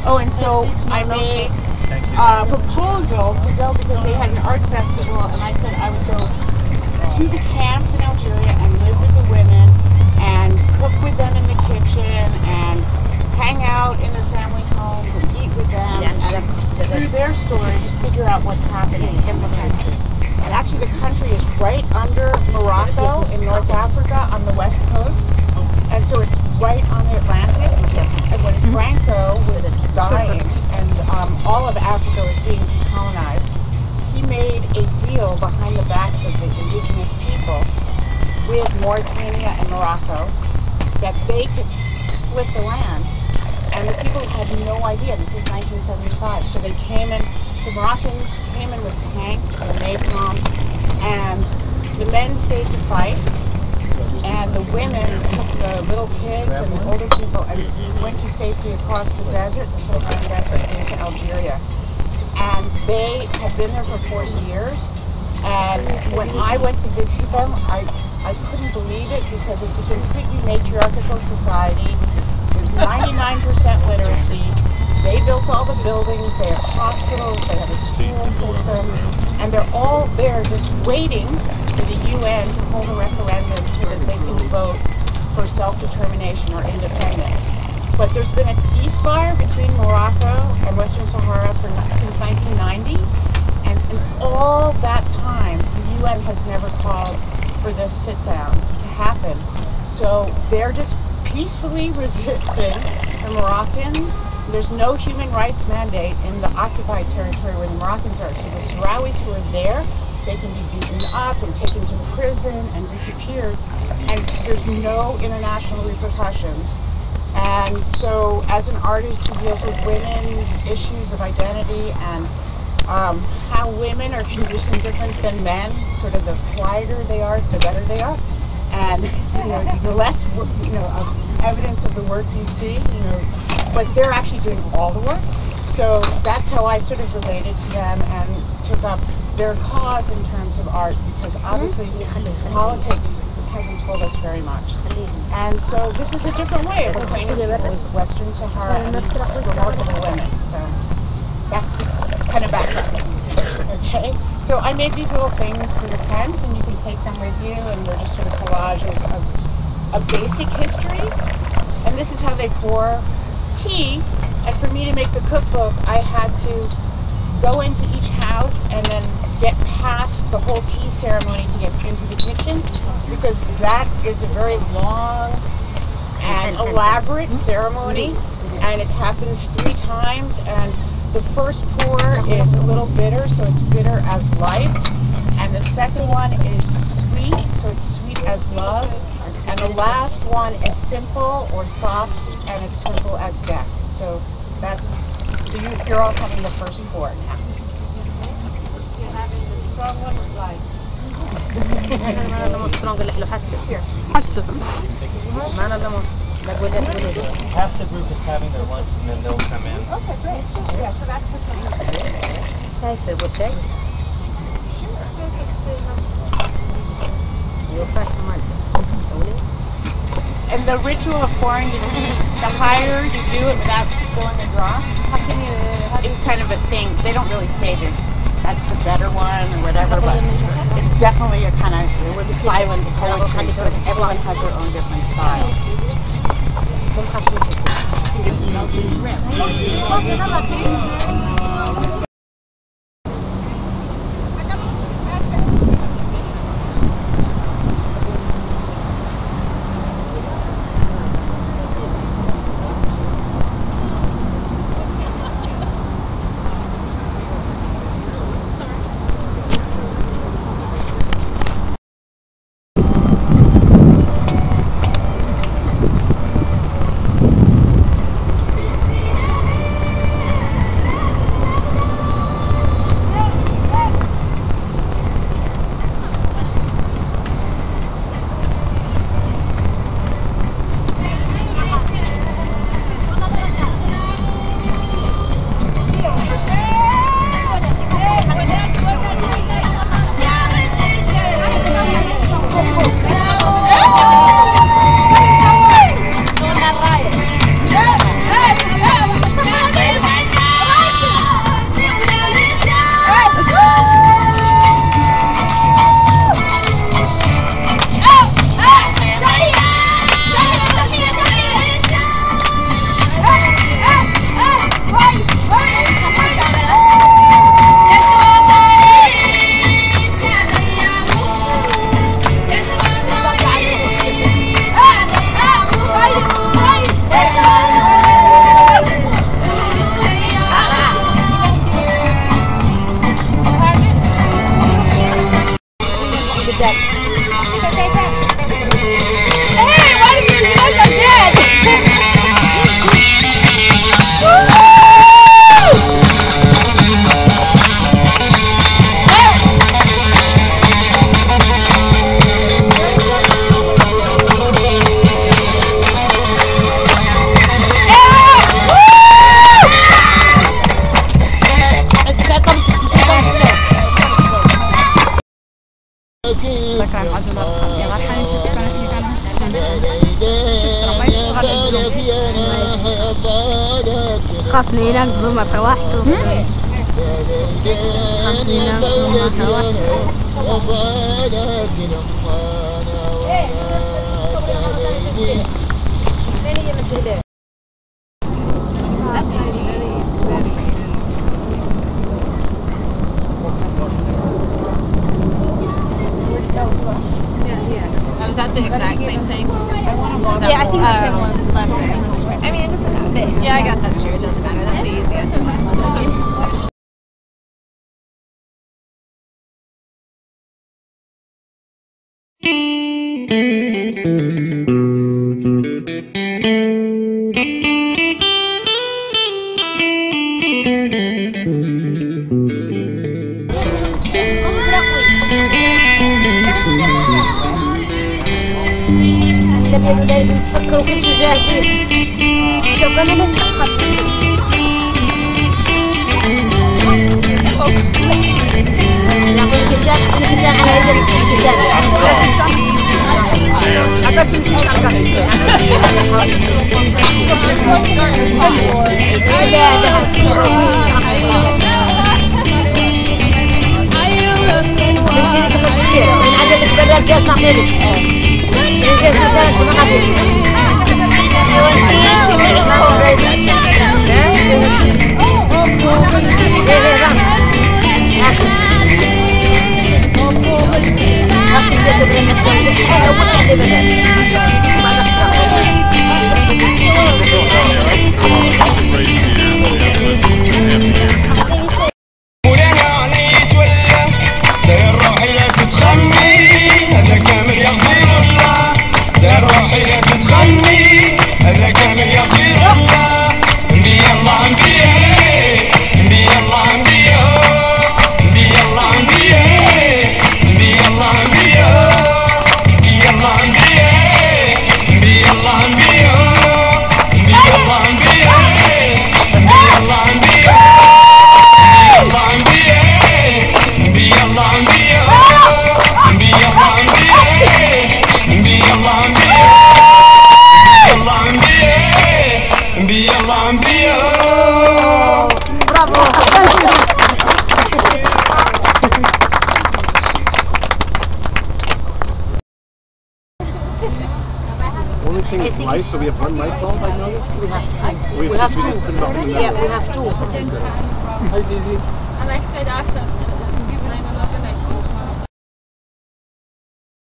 Oh, and so I made a proposal to go because they had an art festival, and I said I would go to the camps in Algeria and live with the women and cook with them in the kitchen and hang out in their family homes and eat with them and through their stories figure out what's happening in the country. And actually the country is right under Morocco in North Africa on the west coast. And so it's right on the Atlantic. And when Franco was dying and all of Africa was being decolonized, he made a deal behind the backs of the indigenous people with Mauritania and Morocco that they could split the land. And the people had no idea. This is 1975. So they came in, the Moroccans came in with tanks and napalm, and the men stayed to fight. And the women took the little kids and the older people and went to safety across the desert, the Sahara Desert, into Algeria. And they had been there for 40 years. And when I went to visit them, I couldn't believe it because it's a completely matriarchal society. There's 99% literacy. They built all the buildings, they have hospitals, they have a school system, and they're all there just waiting for the UN to hold a referendum so that they can vote for self-determination or independence. But there's been a ceasefire between Morocco and Western Sahara since 1990, and in all that time, the UN has never called for this sit-down to happen. So they're just peacefully resisting the Moroccans. There's no human rights mandate in the occupied territory where the Moroccans are. So the Sahrawis who are there, they can be beaten up and taken to prison and disappeared. And there's no international repercussions. And so as an artist who deals with women's issues of identity and how women are conditioned different than men, sort of the quieter they are, the better they are. And the less evidence of the work you see, but they're actually doing all the work. So that's how I sort of related to them and took up their cause in terms of art, because obviously politics hasn't told us very much. And so this is a different way of acquainting people with Western Sahara and these remarkable women. So that's this kind of background. Okay? So I made these little things for the tent, and you can take them with you, and they're just sort of collages of a basic history. And this is how they pour tea. And for me to make the cookbook, I had to go into each house and then get past the whole tea ceremony to get into the kitchen, because that is a very long and elaborate ceremony, and it happens 3 times. And the first pour is a little bitter, so it's bitter as life. And the second one is sweet, so it's sweet as love. And the last one is simple or soft, and it's simple as death. So that's, so you're all having the first pour now. You're having the strong one is life. Here. Half the group is having their lunch and then they'll come in. Okay, great. Yeah, so that's what's going on. So we'll check. And the ritual of pouring the tea, the higher you do it without spilling a drop, it's kind of a thing. They don't really say that's the better one or whatever, but it's definitely a kind of silent poetry, so everyone has their own different style. خاصني ناك بما روحتوا خاصني ناك بما روحتوا Was that the exact same thing? Yeah, I think the same one. I mean, it doesn't matter. Yeah, I guess that's true. It doesn't matter. That's the easiest. لازم السكر وكل شيء جاهزين. شوف انا ما نتاخر. نعطيك كيسان على يد الكيسان. هذا شو نجيك تفسير من عدد البراد جالس نعطيلك. Only thing is light, so we have one light bulb, I noticed. We have two. Yeah, we have two. Hi, Zizi. I'm excited after.